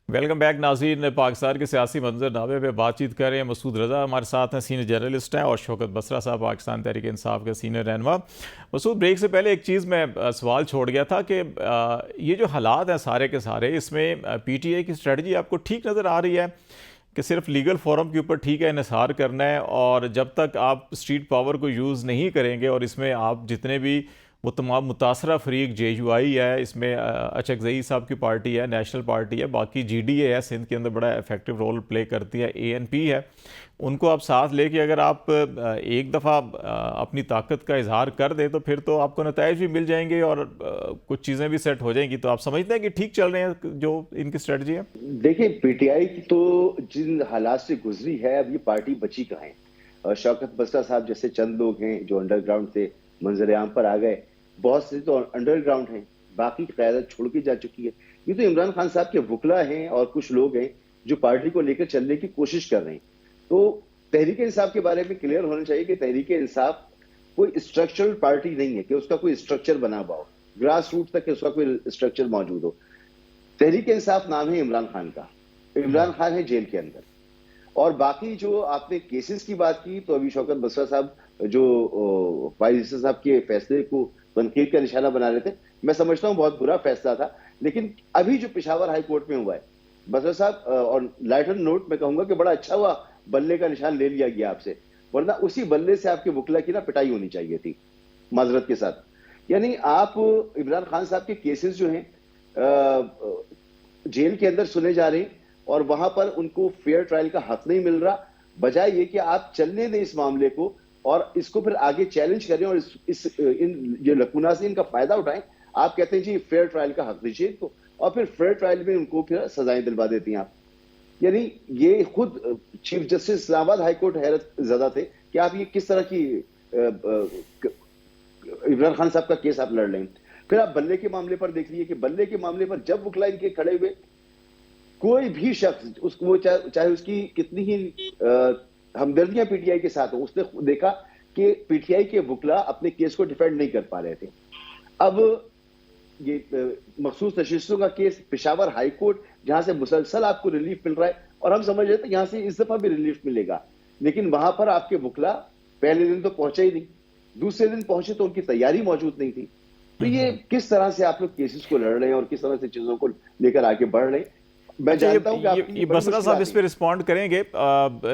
Welcome back नाज़रीन। पाकिस्तान के सियासी मंजरनामे पे बातचीत कर रहे हैं। मसूद रज़ा हमारे साथ हैं, सीनियर जर्नलिस्ट हैं, और शौकत बसरा साहब पाकिस्तान तहरीक इंसाफ के सीनियर रहनुमा। मसूद, ब्रेक से पहले एक चीज़ मैं सवाल छोड़ गया था कि ये जो हालात हैं सारे के सारे, इसमें PTI की स्ट्रेटजी आपको ठीक नज़र आ रही है कि सिर्फ लीगल फोरम के ऊपर ठीक है इन्हिसार करना है, और जब तक आप स्ट्रीट पावर को यूज़ नहीं करेंगे और इसमें आप जितने भी वो तमाम मुतासरा फरीक JUI है, इसमें अचकज़ई साहब की पार्टी है, नेशनल पार्टी है, बाकी GDA है सिंध के अंदर बड़ा इफेक्टिव रोल प्ले करती है, ANP है, उनको आप साथ लेके अगर आप एक दफ़ा अपनी ताकत का इजहार कर दें तो फिर तो आपको नताइज भी मिल जाएंगे और कुछ चीज़ें भी सेट हो जाएंगी। तो आप समझते हैं कि ठीक चल रहे हैं जो इनकी स्ट्रेटजी है? देखिए, पीटीआई की तो जिन हालात से गुजरी है, अब ये पार्टी बची कहाँ है। शौकत बसरा साहब जैसे चंद लोग हैं जो अंडरग्राउंड से मंजर आम पर आ गए, बहुत से तो अंडरग्राउंड हैं, बाकी की क़यादत छोड़ के जा चुकी है। ये तो इमरान खान साहब के वकला हैं और कुछ लोग हैं जो पार्टी को लेकर चलने की कोशिश कर रहे हैं। तो तहरीक इंसाफ के बारे में क्लियर होना चाहिए कि तहरीक इंसाफ कोई स्ट्रक्चरल पार्टी नहीं है कि उसका कोई स्ट्रक्चर बना हुआ हो, ग्रास रूट तक उसका कोई स्ट्रक्चर मौजूद हो। तहरीक इंसाफ नाम है इमरान खान का, इमरान खान है जेल के अंदर। और बाकी जो आपने केसेस की बात की, तो अभी शौकत बसरा साहब जो वाइस साहब के फैसले को तनकीद का निशाना बना रहे थे, मैं समझता हूं बहुत बुरा फैसला था। लेकिन अभी जो पेशावर हाई कोर्ट में हुआ है, बसरा साहब, और लाइटर नोट में कहूंगा कि बड़ा अच्छा हुआ बल्ले का निशान ले लिया गया आपसे, वरना उसी बल्ले से आपके वकला की ना पिटाई होनी चाहिए थी, माजरत के साथ। यानी आप इमरान खान साहब के केसेस जो हैं जेल के अंदर सुने जा रहे हैं और वहां पर उनको फेयर ट्रायल का हक नहीं मिल रहा, बजाय ये कि आप चलने दें इस मामले को और इसको फिर आगे चैलेंज करें और इन जो लकुना से इनका फायदा उठाएं। आप कहते हैं जी फेयर ट्रायल का हक दीजिए इनको, और फिर फेयर ट्रायल में उनको फिर सजाएं दिलवा देती हैं आप। यानी ये खुद चीफ जस्टिस इस्लामाबाद हाईकोर्ट हैरत ज़दा थे कि आप ये किस तरह की इमरान खान साहब का केस आप लड़ लें। फिर आप बल्ले के मामले पर देख लीजिए कि बल्ले के मामले पर जब वकला इनके खड़े हुए, कोई भी शख्स उसको वो चाहे उसकी कितनी ही हमदर्दियां पीटीआई के साथ हो, उसने देखा कि पीटीआई के वकला अपने केस को डिफेंड नहीं कर पा रहे थे। अब ये मखसूस नशिस्तों का केस पेशावर हाई कोर्ट, जहां से मुसलसल आपको रिलीफ मिल रहा है, और हम समझ रहे थे यहां से इस दफा भी रिलीफ मिलेगा, लेकिन वहां पर आपके वकला पहले दिन तो पहुंचे ही नहीं, दूसरे दिन पहुंचे तो उनकी तैयारी मौजूद नहीं थी। तो ये किस तरह से आप लोग केसेस को लड़ रहे हैं और किस तरह से चीजों को लेकर आगे बढ़ रहे हैं, मैं जानता हूं कि ये बसरा साहब इस पे रिस्पॉन्ड करेंगे,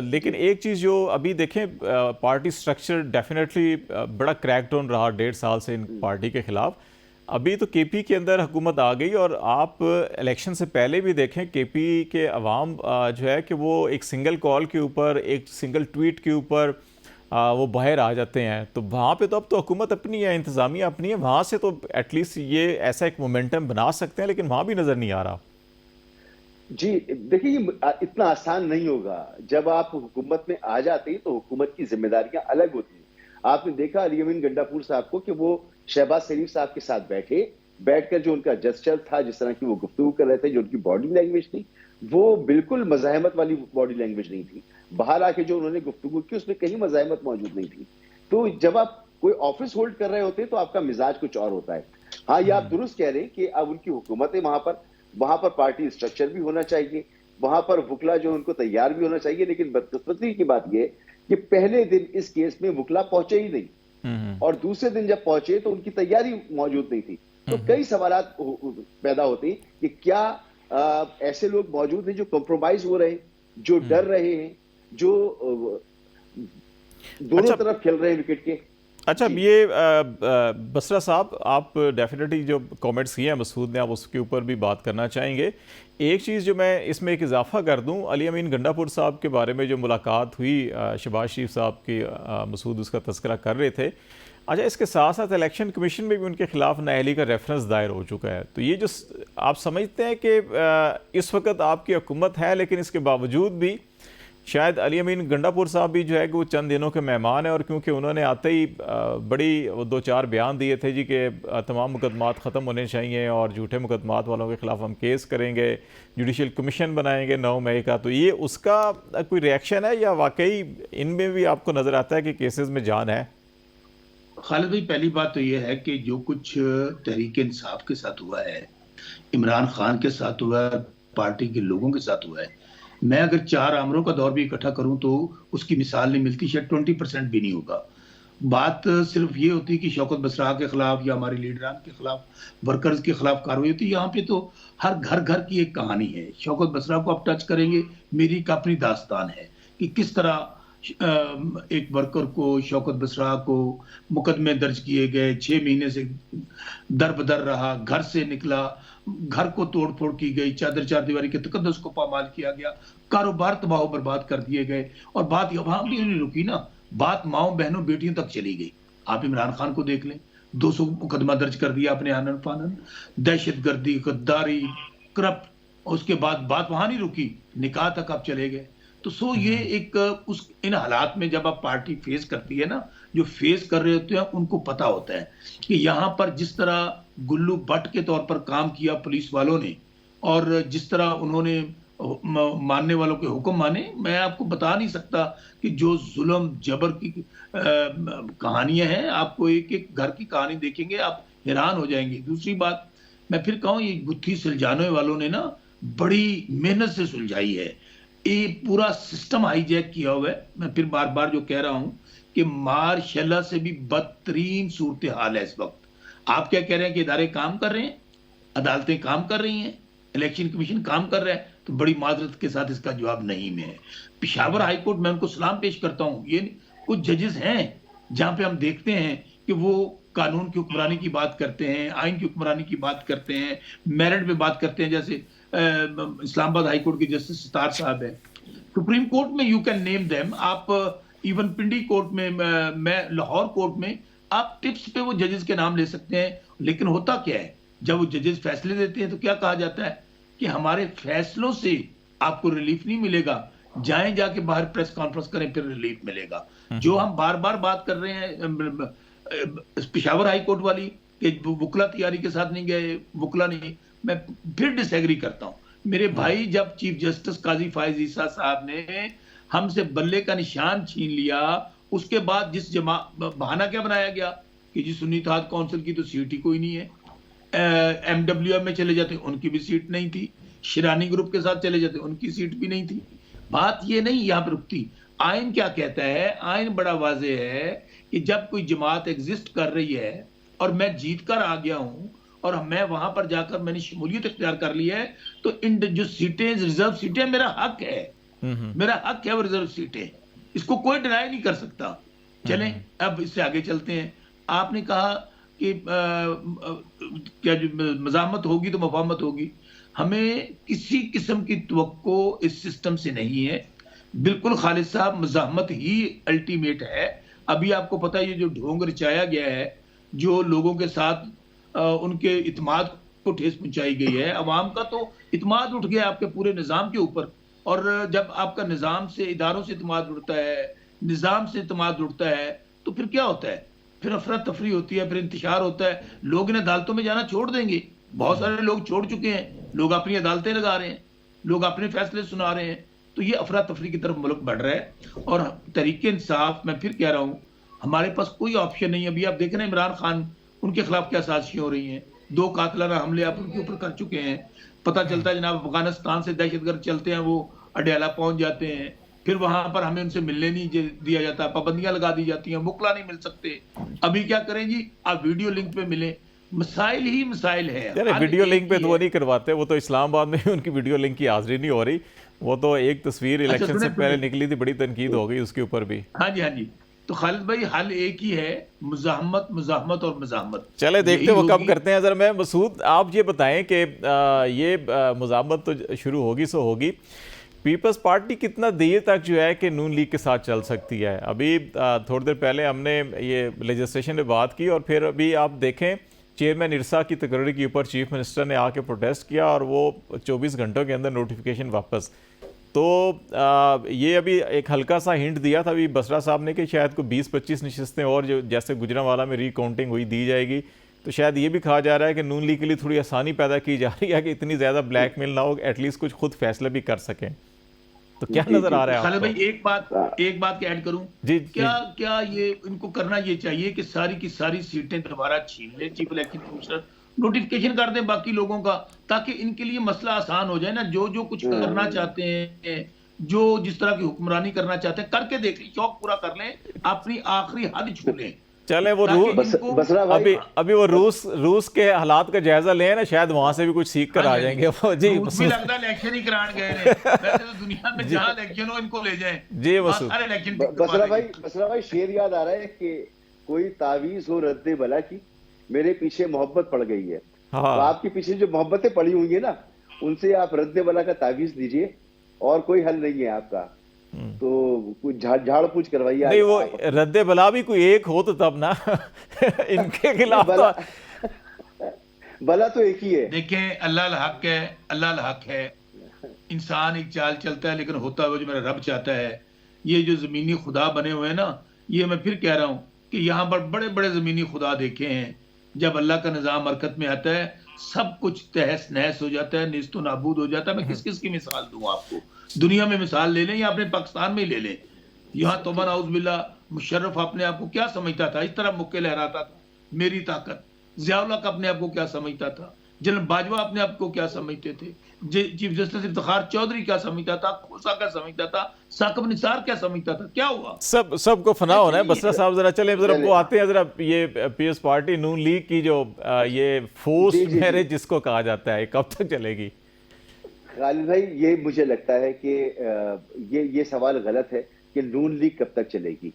लेकिन एक चीज़ जो अभी देखें, पार्टी स्ट्रक्चर डेफिनेटली बड़ा क्रैकडाउन रहा 1.5 साल से इन पार्टी के खिलाफ। अभी तो KP के अंदर हुकूमत आ गई, और आप इलेक्शन से पहले भी देखें KP के अवाम जो है कि वो एक सिंगल कॉल के ऊपर, एक सिंगल ट्वीट के ऊपर वो बाहर आ जाते हैं। तो वहाँ पे तो अब तो हुकूमत अपनी है, इंतज़ामिया अपनी है, वहाँ से तो एटलीस्ट ये ऐसा एक मोमेंटम बना सकते हैं, लेकिन वहाँ भी नज़र नहीं आ रहा। जी देखिए, ये इतना आसान नहीं होगा। जब आप हुकूमत में आ जाते हैं तो हुकूमत की जिम्मेदारियां अलग होती हैं। आपने देखा अली अमीन गंडापुर साहब को कि वो शहबाज शरीफ साहब के साथ बैठकर जो उनका जेस्चर था, जिस तरह की वो गुफ्तगू कर रहे थे, जो उनकी बॉडी लैंग्वेज थी, वो बिल्कुल मज़ाहमत वाली बॉडी लैंग्वेज नहीं थी। बाहर आके जो उन्होंने गुफ्तगू की उसमें कहीं मज़ाहमत मौजूद नहीं थी। तो जब आप कोई ऑफिस होल्ड कर रहे होते हैं तो आपका मिजाज कुछ और होता है। हाँ, ये आप दुरुस्त कह रहे हैं कि अब उनकी हुकूमत है, वहां पर पार्टी स्ट्रक्चर भी होना चाहिए, वहां पर वकला जो उनको तैयार भी होना चाहिए। लेकिन बदकिस्मती की बात यह कि पहले दिन इस केस में वकला पहुंचे ही नहीं, और दूसरे दिन जब पहुंचे तो उनकी तैयारी मौजूद नहीं थी। तो कई सवालात पैदा होते हैं कि क्या ऐसे लोग मौजूद हैं जो कॉम्प्रोमाइज हो रहे हैं, जो डर रहे हैं, जो दोनों तरफ खेल रहे हैं विकेट के। अच्छा, ये बसरा साहब, आप डेफिनेटली जो कमेंट्स किए हैं मसूद ने, आप उसके ऊपर भी बात करना चाहेंगे। एक चीज़ जो मैं इसमें एक इजाफा कर दूं, अली अमीन गंडापुर साहब के बारे में जो मुलाकात हुई शहबाज शरीफ साहब की, मसूद उसका तस्करा कर रहे थे। अच्छा, इसके साथ साथ इलेक्शन कमीशन में भी उनके खिलाफ नाअहली का रेफरेंस दायर हो चुका है। तो ये जो आप समझते हैं कि इस वक्त आपकी हुकूमत है, लेकिन इसके बावजूद भी शायद अली अमीन गंडापुर साहब भी जो है कि वो चंद दिनों के मेहमान हैं, और क्योंकि उन्होंने आते ही बड़ी 2-4 बयान दिए थे जी कि तमाम मुकदमात ख़त्म होने चाहिए और झूठे मुकदमात वालों के ख़िलाफ़ हम केस करेंगे, जुडिशल कमीशन बनाएंगे 9 मई का। तो ये उसका कोई रिएक्शन है या वाकई इनमें भी आपको नज़र आता है कि केसेस में जान है? खालिद भाई, पहली बात तो ये है कि जो कुछ तहरीक इंसाफ के साथ हुआ है, इमरान खान के साथ हुआ है, पार्टी के लोगों के साथ हुआ है। मैं अगर 4 आमरों का दौर भी इकट्ठा करूं तो उसकी मिसाल नहीं मिलती, शायद 20% भी नहीं होगा। बात सिर्फ ये होती है कि शौकत बसरा के खिलाफ या हमारे लीडरान के खिलाफ, वर्कर्स के खिलाफ कार्रवाई होती है। यहाँ पे तो हर घर घर की एक कहानी है। शौकत बसरा को आप टच करेंगे, मेरी एक अपनी दास्तान है कि किस तरह एक वर्कर को, शौकत बसरा को मुकदमे दर्ज किए गए, 6 महीने से दर बदर रहा, घर से निकला, घर को तोड़ फोड़ की गई, चादर चारदीवारी के तकद्दुस को पामाल किया गया, कारोबार तबाह बर्बाद कर दिए गए। और बात वहां भी नहीं रुकी ना, बात माओ बहनों बेटियों तक चली गई। आप इमरान खान को देख लें, 200 मुकदमा दर्ज कर दिया अपने आनन फानन, दहशतगर्दी, गद्दारी, करप्ट। उसके बाद बात वहां नहीं रुकी, निकाह तक आप चले गए। तो ये एक उस इन हालात में जब आप पार्टी फेस करती है ना, जो फेस कर रहे होते हैं उनको पता होता है कि यहाँ पर जिस तरह गुल्लू बट के तौर पर काम किया पुलिस वालों ने, और जिस तरह उन्होंने मानने वालों के हुक्म माने, मैं आपको बता नहीं सकता कि जो जुल्म जबर की कहानियां हैं, आपको एक एक घर की कहानी देखेंगे आप हैरान हो जाएंगे। दूसरी बात मैं फिर कहूँ, ये गुत्थी सुलझाने वालों ने ना बड़ी मेहनत से सुलझाई है। ये पूरा सिस्टम हाईजैक किया हुआ है। मैं फिर बार बार जो कह रहा हूं कि मार्शल से भी बदतरीन सूरत हाल है इस वक्त। आप क्या कह रहे हैं कि इदारे काम कर रहे हैं, अदालतें काम कर रही हैं, इलेक्शन कमीशन काम कर रहा है, तो बड़ी माजरत के साथ इसका जवाब नहीं में है। पेशावर हाईकोर्ट में उनको सलाम पेश करता हूं। ये कुछ जजेस हैं जहां पे हम देखते हैं कि वो कानून की हुक्मरानी की बात करते हैं, आइन की हुक्मरानी की बात करते हैं, मेरिट पे बात करते हैं। जैसे इस्लामाबाद हाईकोर्ट के जस्टिस सितार साहब है, सुप्रीम कोर्ट में यू कैन नेम देम, आप इवन पिंडी कोर्ट में, मैं लाहौर कोर्ट में, आप टिप्स पे वो जजेस के नाम ले सकते हैं। लेकिन होता क्या है, जब वो जजेस फैसले देते हैं तो क्या कहा जाता है कि हमारे फैसलों से आपको रिलीफ नहीं मिलेगा, जाएं जाके बाहर प्रेस कॉन्फ्रेंस करें फिर रिलीफ मिलेगा। जो हम बार बार बात कर रहे हैं पेशावर हाई कोर्ट वाली कि वुकला तैयारी के साथ नहीं गए, वुकला नहीं, मैं फिर डिसएग्री करता हूं। मेरे भाई, जब चीफ जस्टिस काजी फायज ईसा साहब ने हमसे बल्ले का निशान छीन लिया, उसके बाद जिस बहाना क्या बनाया गया कि जी सुन्नी इत्तेहाद काउंसिल की तो सीट ही कोई नहीं है, एमडब्ल्यूएम में चले जाते उनकी भी सीट नहीं थी, शिरानी ग्रुप के साथ चले जाते उनकी सीट भी नहीं थी। बात ये नहीं यहाँ पे रुकती। आइन क्या कहता है? आइन बड़ा वाजे है कि जब कोई जमात एग्जिस्ट कर रही है और मैं जीत कर आ गया हूं और मैं वहां पर जाकर मैंने शमूलियत इख्तियार कर ली है, तो इन जो सीटें, रिजर्व सीटें, मेरा हक है, मेरा हक है वो रिजर्व सीटें, इसको कोई डिनाई नहीं कर सकता। चलें अब इससे आगे चलते हैं। आपने कहा कि क्या मज़ाहमत होगी तो मुफाहमत होगी। हमें किसी किस्म की तवक्को इस सिस्टम से नहीं है। बिल्कुल खालिद साहब, मज़ाहमत ही अल्टीमेट है। अभी आपको पता है ये जो ढोंग रचाया गया है, जो लोगों के साथ उनके इत्मीनान को ठेस पहुंचाई गई है, अवाम का तो इत्मीनान उठ गया आपके पूरे निज़ाम के ऊपर। और जब आपका निज़ाम से, इदारों से इत्मीनान उठता है, निज़ाम से इत्मीनान उठता है, तो फिर क्या होता है? फिर अफरा तफरी होती है, फिर इंतशार होता है। लोग इन अदालतों में जाना छोड़ देंगे। बहुत सारे लोग छोड़ चुके हैं। लोग अपनी अदालतें लगा रहे हैं, लोग अपने फैसले सुना रहे हैं। तो ये अफरा तफरी की तरफ मुल्क बढ़ रहा है। और तरीके इंसाफ, मैं फिर कह रहा हूँ, हमारे पास कोई ऑप्शन नहीं है। अभी आप देख रहे हैं इमरान खान, उनके खिलाफ क्या साजिशें हो रही हैं। 2 कातिलाना हमले आप उनके ऊपर कर चुके हैं। पता चलता है जनाब अफगानिस्तान से दहशतगर्द चलते हैं, वो अडयाला पहुंच जाते हैं, फिर वहां पर हमें उनसे मिलने नहीं दिया जाता, पाबंदियां लगा दी जाती हैं, मुकला नहीं मिल सकते। अभी क्या करें जी, आप वीडियो लिंक पे मिले। मसाइल ही मसाइल है। यार वीडियो लिंक पे तो वो नहीं करवाते, वो तो इस्लामाबाद में उनकी वीडियो लिंक की हाजिरी नहीं हो रही। वो तो एक तस्वीर इलेक्शन से पहले निकली थी, बड़ी तनकीद हो गई उसके ऊपर भी। हाँ जी, हाँ जी। तो खालिद भाई, हल एक ही है, मुज़ाहमत, मुज़ाहमत और मुज़ाहमत। चले देखते वो कब करते हैं। जरा मैं मसूद, आप ये बताएं कि ये मुज़ाहमत तो शुरू होगी सो होगी, पीपल्स पार्टी कितना देर तक जो है कि नून लीग के साथ चल सकती है? अभी थोड़ी देर पहले हमने ये लेजिस्लेशन में बात की, और फिर अभी आप देखें चेयरमैन इरसा की तकरीर के ऊपर चीफ मिनिस्टर ने आके प्रोटेस्ट किया और वो 24 घंटों के अंदर नोटिफिकेशन वापस। तो ये अभी एक हल्का सा हिंट दिया था अभी बसरा साहब ने कि शायद को 20-25 नशिस्तें और जो जैसे गुजरांवाला में रिकाउंटिंग हुई दी जाएगी। तो शायद ये भी कहा जा रहा है कि नून लीग के लिए थोड़ी आसानी पैदा की जा रही है कि इतनी ज़्यादा ब्लैकमेल ना हो, एटलीस्ट कुछ खुद फैसले भी कर सकें। तो क्या नजर आ रहा है खालिद भाई? एक बात ऐड करूं जी। क्या ये इनको करना ये चाहिए कि सारी की सारी सीटें दोबारा छीन ले चीफ इलेक्शन कमिश्नर, नोटिफिकेशन कर दें बाकी लोगों का, ताकि इनके लिए मसला आसान हो जाए ना। जो जो कुछ करना चाहते हैं, जो जिस तरह की हुक्मरानी करना चाहते हैं, करके देख लें, शौक पूरा कर लें, अपनी आखिरी हद छू लें। चले वो ताकि रूस इनको बसरा भाई अभी वो रूस के हालात का जायजा लें ना, शायद वहां से भी कुछ सीख कर आ जाएंगे वो। जी रूस भी लगता है इलेक्शन ही कराने गए हैं। वैसे तो दुनिया में जहां इलेक्शन हो इनको ले जाएं, जी वहाँ मसूद। सारे इलेक्शन बसरा भाई शेर याद आ रहा है कि कोई तावीज हो रद्दे बला की, मेरे पीछे मोहब्बत पड़ गई है। तो हाँ आपके पीछे जो मोहब्बतें पड़ी हुई है ना, उनसे आप रद्दे बला का तावीज दीजिए, और कोई हल नहीं है आपका। तो कुछ झाड़ पूछ करवाइए। नहीं, वो रद्दे बला भी कोई एक हो तो तब ना इनके खिलाफ बला तो बला तो एक ही है। देखें, अल्लाह हक है, अल्लाह हक है। इंसान एक चाल चलता है, लेकिन होता है वो जो मेरा रब चाहता है। ये जो जमीनी खुदा बने हुए हैं ना, ये मैं फिर कह रहा हूँ कि यहाँ पर बड़े बड़े जमीनी खुदा देखे हैं। जब अल्लाह का निज़ाम हरकत में आता है, सब कुछ तहस नहस हो जाता है, निस्तो नाबूद हो जाता है। मैं किस किस की मिसाल दूं आपको? दुनिया में मिसाल ले लें या अपने पाकिस्तान में ही ले लें। यहाँ तोबा नाउज़ुबिल्लाह, मुशर्रफ अपने आप को क्या समझता था? इस तरह मुक्के लहराता था, मेरी ताकत। ज़िया-उल हक अपने आप को क्या समझता था? जनरल बाजवा अपने आप को क्या समझते थे? चीफ जस्टिस इफ्तिखार चौधरी क्या समझता था? खोसा क्या समझता था? साकिब निसार क्या समझता था? क्या हुआ? सबको फना होना है। बसरा साहब जरा चले, जरा वो आते हैं जरा, ये पीएस पार्टी नून लीग की जो ये फोर्स मैरिज जिसको कहा जाता है, कब तक चलेगी? खालिद भाई, ये मुझे लगता है कि ये सवाल गलत है कि नून लीग कब तक चलेगी,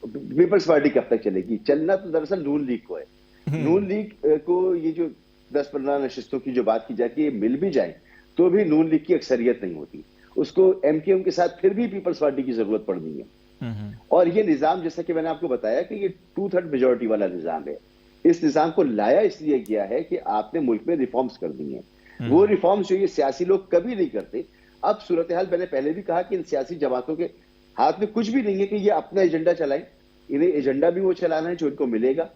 पीपल्स पार्टी कब तक चलेगी। चलना तो दरअसल नून लीग को है। नून लीग को ये जो 10-15 नशिस्तों की जो बात की जाती है, मिल भी जाए तो भी नून लीग की अक्सरियत नहीं होती। उसको एमकेएम के साथ फिर भी पीपल्स पार्टी की जरूरत पड़नी है। और ये निजाम, जैसा कि मैंने आपको बताया कि ये 2/3 मेजोरिटी वाला निजाम है। इस निजाम को लाया इसलिए गया है कि आपने मुल्क में रिफॉर्म्स कर दी हैं। वो रिफॉर्म्स जो ये सियासी लोग कभी नहीं करते। अब सूरत हाल, मैंने पहले भी कहा कि इन सियासी जमातों के हाथ में कुछ भी नहीं है कि ये अपना एजेंडा चलाएं। इन्हें एजेंडा भी वो चलाना है जो इनको मिलेगा,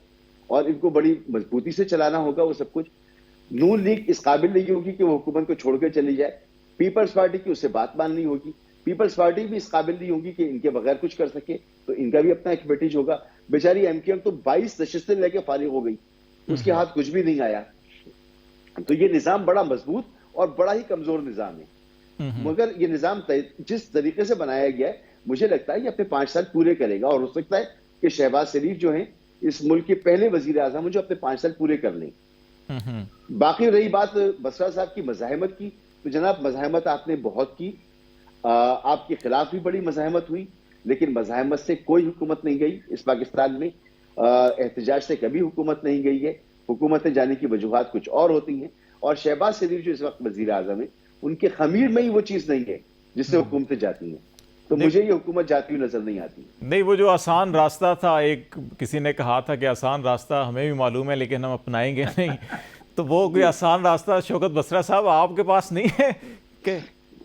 और इनको बड़ी मजबूती से चलाना होगा वो सब कुछ। नून लीग इस काबिल नहीं होगी कि वो हुकूमत को छोड़कर चली जाए। पीपल्स पार्टी की उससे बात माननी होगी। पीपल्स पार्टी भी इस काबिल नहीं होगी कि इनके बगैर कुछ कर सके, तो इनका भी अपना एक वेटेज होगा। बेचारी एमकेएम तो 22 नशिस्तें लेके फारिग हो गई, उसके हाथ कुछ भी नहीं आया। तो ये निजाम बड़ा मजबूत और बड़ा ही कमजोर निजाम है। मगर ये निजाम जिस तरीके से बनाया गया है, मुझे लगता है ये अपने 5 साल पूरे करेगा, और हो सकता है कि शहबाज शरीफ जो है इस मुल्क के पहले वजीर आजम जो अपने 5 साल पूरे कर लें। बाकी रही बात बसरा साहब की मज़ाहमत की, तो जनाब मज़ाहमत आपने बहुत की। आपके खिलाफ भी बड़ी मज़ाहमत हुई, लेकिन मज़ाहमत से कोई हुकूमत नहीं गई इस पाकिस्तान में। एहतजाज से कभी हुकूमत नहीं गई है। हुकूमतें जाने की वजूहात कुछ और होती हैं, और शहबाज शरीफ जो इस वक्त वजीर आजम है, उनके खमीर में ही वो चीज़ नहीं है जिससे हुकूमतें जाती हैं। तो मुझे ये हुकूमत जाती हुई नजर नहीं आती। नहीं, वो जो आसान रास्ता था, एक किसी ने कहा था कि आसान रास्ता हमें भी मालूम है लेकिन हम अपनाएंगे नहीं। तो वो कोई आसान रास्ता शौकत बसरा साहब आपके पास नहीं है कि?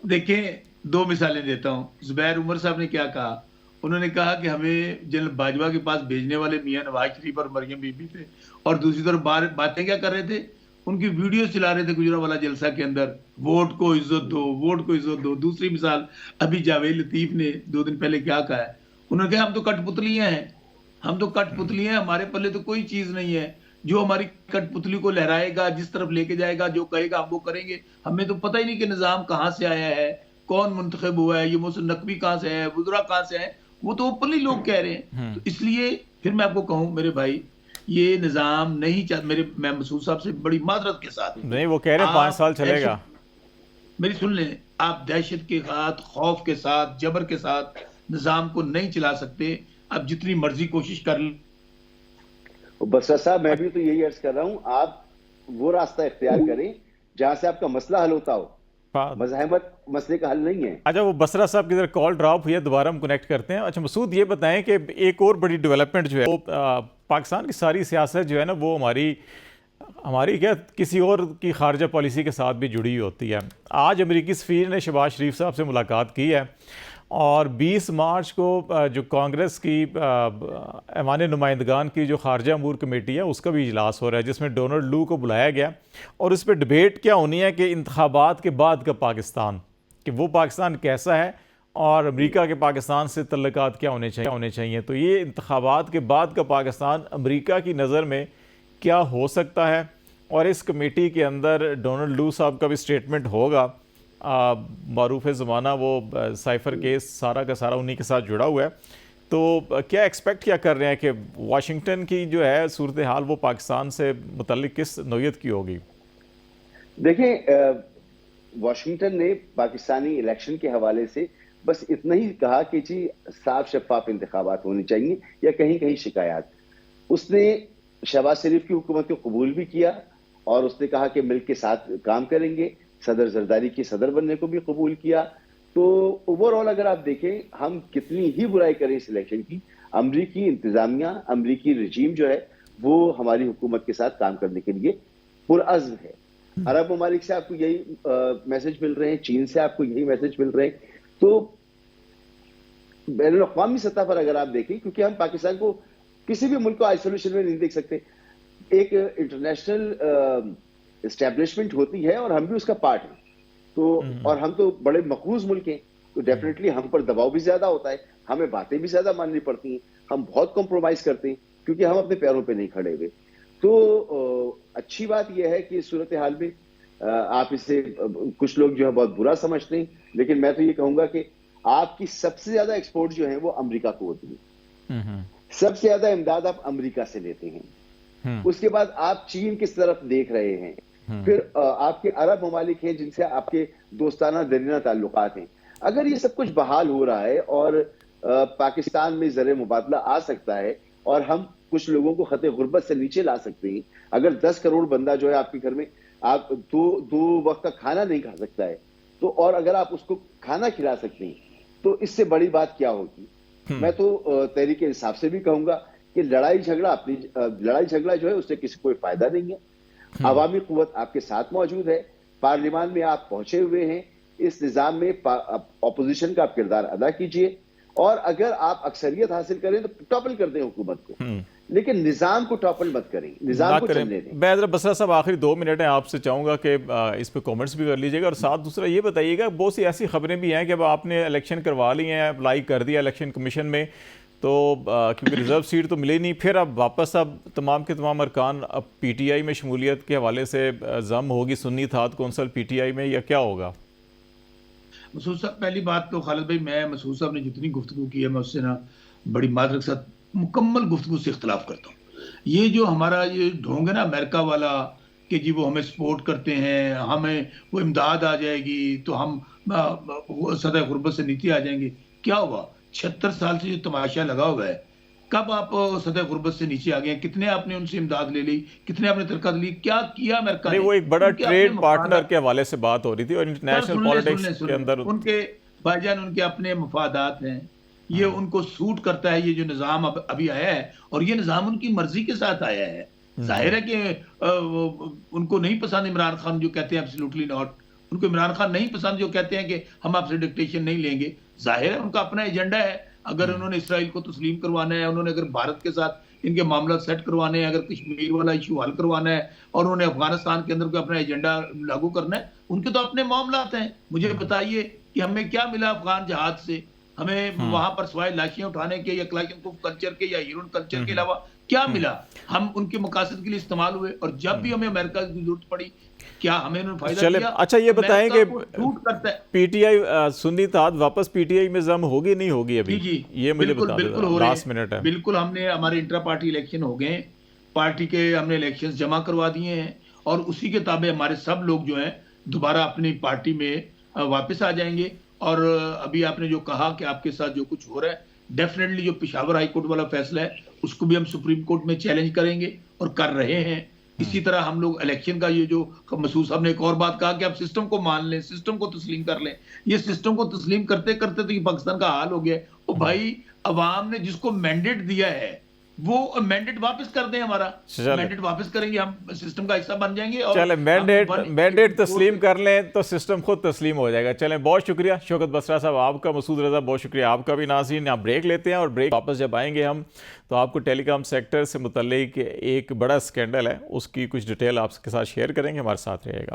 देखिए, 2 मिसालें देता हूँ। जुबैर उमर साहब ने क्या कहा? उन्होंने कहा कि हमें जनरल बाजवा के पास भेजने वाले मियां नवाज शरीफ और मरियम बीबी थे, और दूसरी तरफ बातें क्या कर रहे थे? उनकी वीडियो चला रहे थे गुजरावाला जलसा के अंदर, वोट को इज्जत दो, वोट को इज्जत दो। दूसरी मिसाल, अभी जावेद लतीफ ने 2 दिन पहले क्या कहा है? उन्होंने कहा हम तो कठपुतलियां हैं, हम तो कठपुतलियां हैं, हमारे पल्ले तो कोई चीज नहीं है। जो हमारी कठपुतली को लहराएगा, जिस तरफ लेके जाएगा, जो कहेगा हम वो करेंगे। हमें तो पता ही नहीं कि निजाम कहाँ से आया है, कौन मुंतखब हुआ है, ये मोहसिन नकवी कहाँ से है, वुज़रा कहाँ से है, वो तो ओपनली लोग कह रहे हैं। तो इसलिए फिर मैं आपको कहूँ मेरे भाई, ये निजाम नहीं मैं मसूद साहब से बड़ी माजरत के साथ, नहीं, वो कह रहे हैं 5 साल चलेगा। मेरी सुन लें, आप दहशत के साथ, खौफ के साथ, जबर के साथ निजाम को नहीं चला सकते। आप जितनी मर्जी कोशिश कर लें। बसरा साहब, मैं भी तो यही अर्ज कर रहा हूँ, आप वो रास्ता इख्तियार करें जहां से आपका मसला हल होता हो। मज़ाहमत मसले का हल नहीं है। अच्छा, वो बसरा साहब की इधर कॉल ड्रॉप हुई है, दोबारा हम कनेक्ट करते हैं। अच्छा मसूद, ये बताएं कि एक और बड़ी डेवलपमेंट जो है वो पाकिस्तान की सारी सियासत जो है ना, वो हमारी क्या किसी और की खारजा पॉलिसी के साथ भी जुड़ी होती है। आज अमेरिकी सफ़ीर ने शहबाज शरीफ साहब से मुलाकात की है, और 20 मार्च को जो कांग्रेस की ऐवान नुमाइंदगान की जो खारजा अमूर कमेटी है, उसका भी इजलास हो रहा है, जिसमें डोनाल्ड लू को बुलाया गया। और उस पर डिबेट क्या होनी है कि इंतखाबात के बाद का पाकिस्तान, कि वो पाकिस्तान कैसा है, और अमेरिका के पाकिस्तान से तल्लुकात क्या होने चाहिए। तो ये इंतखाबात के बाद का पाकिस्तान अमेरिका की नज़र में क्या हो सकता है? और इस कमेटी के अंदर डोनाल्ड लू साहब का भी स्टेटमेंट होगा। मारूफ ज़माना वो साइफ़र केस सारा का सारा उन्हीं के साथ जुड़ा हुआ है। तो क्या एक्सपेक्ट क्या कर रहे हैं कि वाशिंगटन की जो है सूरत हाल वो पाकिस्तान से मुतल्लिक किस नौयत की होगी? देखें, वॉशिंगटन ने पाकिस्तानी इलेक्शन के हवाले से बस इतना ही कहा कि जी साफ शफाफ इंतखाबात होने चाहिए या कहीं कहीं शिकायत। उसने शहबाज शरीफ की हुकूमत को कबूल भी किया और उसने कहा कि मिल्क के साथ काम करेंगे। सदर जरदारी की सदर बनने को भी कबूल किया। तो ओवरऑल अगर आप देखें, हम कितनी ही बुराई करें इस इलेक्शन की, अमरीकी इंतजामिया, अमरीकी रजीम जो है वो हमारी हुकूमत के साथ काम करने के लिए पुरअज़्म है। अरब ममालिक से आपको यही मैसेज मिल रहे हैं, चीन से आपको यही मैसेज मिल रहे हैं। तो बैनुल-अक़वामी सतह पर अगर आप देखें, क्योंकि हम पाकिस्तान को किसी भी मुल्क को आइसोलेशन में नहीं देख सकते, एक इंटरनेशनल एस्टेब्लिशमेंट होती है और हम भी उसका पार्ट हैं। तो और हम तो बड़े मकबूज मुल्क हैं, तो डेफिनेटली हम पर दबाव भी ज्यादा होता है, हमें बातें भी ज्यादा माननी पड़ती हैं, हम बहुत कॉम्प्रोमाइज करते हैं क्योंकि हम अपने पैरों पे नहीं खड़े हुए। तो अच्छी बात यह है कि सूरत हाल में आप इसे कुछ लोग जो है बहुत बुरा समझते हैं, लेकिन मैं तो ये कहूंगा कि आपकी सबसे ज्यादा एक्सपोर्ट जो है वो अमेरिका को होती है। सबसे ज्यादा इमदाद आप अमेरिका से लेते हैं। उसके बाद आप चीन किस तरफ देख रहे हैं, फिर आपके अरब ममालिक हैं जिनसे आपके दोस्ताना दरीना ताल्लुकात हैं। अगर ये सब कुछ बहाल हो रहा है और पाकिस्तान में ज़र मुबादला आ सकता है और हम कुछ लोगों को खत गुर्बत से नीचे ला सकते हैं, अगर 10 करोड़ बंदा जो है आपके घर में आप दो वक्त का खाना नहीं खा सकता है, तो और अगर आप उसको खाना खिला सकते हैं तो इससे बड़ी बात क्या होगी। मैं तो तहरीक इंसाफ से भी कहूंगा कि लड़ाई झगड़ा जो है उससे किसी को फायदा नहीं है। अवामी कुव्वत आपके साथ मौजूद है, पार्लियामान में आप पहुंचे हुए हैं, इस निजाम में ऑपोजिशन का आप किरदार अदा कीजिए और अगर आप अक्सरियत हासिल करें तो टॉपल कर दें हुकूमत को, लेकिन निजाम को टॉपल मत करें, निजाम को चलने दें। मैं जरा बसरा साहब आखिरी 2 मिनट हैं, आपसे चाहूंगा कि इस पे कमेंट्स भी कर लीजिएगा और साथ दूसरा ये बताइएगा, बहुत सी ऐसी खबरें भी हैं कि अब आपने इलेक्शन करवा ली हैं, अप्लाई कर दिया इलेक्शन कमीशन में, तो क्योंकि रिजर्व सीट तो मिली नहीं, फिर अब वापस अब तमाम के तमाम अरकान अब पीटीआई में शमूलियत के हवाले से जम होगी सुन्नी इत्तेहाद कौंसल पीटीआई में, या क्या होगा? मसूद साहब, पहली बात तो खालिद भाई, मैं मसूद साहब ने जितनी गुफ्तगू की है मैं उससे ना बड़ी मादरत के साथ मुकम्मल गुफ्तगू से इख्तलाफ करता हूँ। ये जो हमारा ये ढोंग है ना अमेरिका वाला कि जी वो हमें सपोर्ट करते हैं, हमें वो इमदाद आ जाएगी तो हम सदा गुर्बत से नीचे आ जाएंगे, क्या हुआ? 76 साल से जो तमाशा लगा हुआ है, कब आप सतह गुर्बत से नीचे आ गए? कितने आपने उनसे इमदाद ले ली, कितने आपने तरक्की ली, क्या किया अमेरिका ने? वो एक बड़ा ट्रेड पार्टनर के हवाले से बात हो रही थी और इंटरनेशनल पॉलिटिक्स के अंदर उनके भाईजान उनके अपने मफादात हैं, ये उनको सूट करता है। ये जो निजाम अभी आया है और ये निजाम उनकी मर्जी के साथ आया है। जाहिर है कि उनको नहीं पसंद इमरान खान जो कहते हैं एब्सोल्युटली नॉट, उनको इमरान खान नहीं पसंद जो कहते हैं कि हम आपसे डिक्टेशन नहीं लेंगे। जाहिर है उनका अपना एजेंडा है, अगर उन्होंने इसराइल को तस्लीम करवाना है, उन्होंने अगर भारत के साथ इनके मामला सेट करवाने हैं, अगर कश्मीर वाला इशू हल करवाना है और उन्होंने अफगानिस्तान के अंदर कोई अपना एजेंडा लागू करना है, उनके तो अपने मामला हैं। मुझे बताइए कि हमें क्या मिला अफगान जहाज से? हमें वहां पर सवाए लाशियां उठाने के या क्लाशनकोव कल्चर के या हीरोन कल्चर के अलावा क्या मिला? हम उनके मकासद के लिए इस्तेमाल हुए और जब भी हमें अमेरिका की जरूरत पड़ी, क्या हमें उन्होंने फायदा दिया? अच्छा ये बताएं कि पीटीआई सुन्नी इत्तेहाद वापस पीटीआई में जम होगी नहीं होगी अभी? जी ये मुझे बता बिल्कुल दो, लास्ट मिनट है। बिल्कुल, हमने हमारे इंट्रा पार्टी इलेक्शन हो गए, पार्टी के हमने इलेक्शंस जमा करवा दिए हैं और उसी के ताबे हमारे सब लोग जो हैं दोबारा अपनी पार्टी में वापस आ जाएंगे। और अभी आपने जो कहा कि आपके साथ जो कुछ हो रहा है, डेफिनेटली जो पेशावर हाई कोर्ट वाला फैसला है उसको भी हम सुप्रीम कोर्ट में चैलेंज करेंगे और कर रहे हैं। इसी तरह हम लोग इलेक्शन का ये जो मसूद साहब ने एक और बात कहा कि आप सिस्टम को मान लें, सिस्टम को तस्लीम कर लें, ये सिस्टम को तस्लीम करते करते तो ये पाकिस्तान का हाल हो गया। ओ भाई, अवाम ने जिसको मैंडेट दिया है वो मैंडेट वापस कर दें, हमारा मैंडेट वापस करेंगे, हम सिस्टम का हिस्सा बन जाएंगे। और चले मैंडेट तस्लीम कर लें तो सिस्टम खुद तस्लीम हो जाएगा। चलें, बहुत शुक्रिया शौकत बसरा साहब आपका, मसूद रजा बहुत शुक्रिया आपका भी। नाज़रीन, यहाँ ब्रेक लेते हैं और ब्रेक वापस जब आएंगे हम तो आपको टेलीकॉम सेक्टर से मुतल्लिक एक बड़ा स्कैंडल है उसकी कुछ डिटेल आपके साथ शेयर करेंगे। हमारे साथ रहेगा।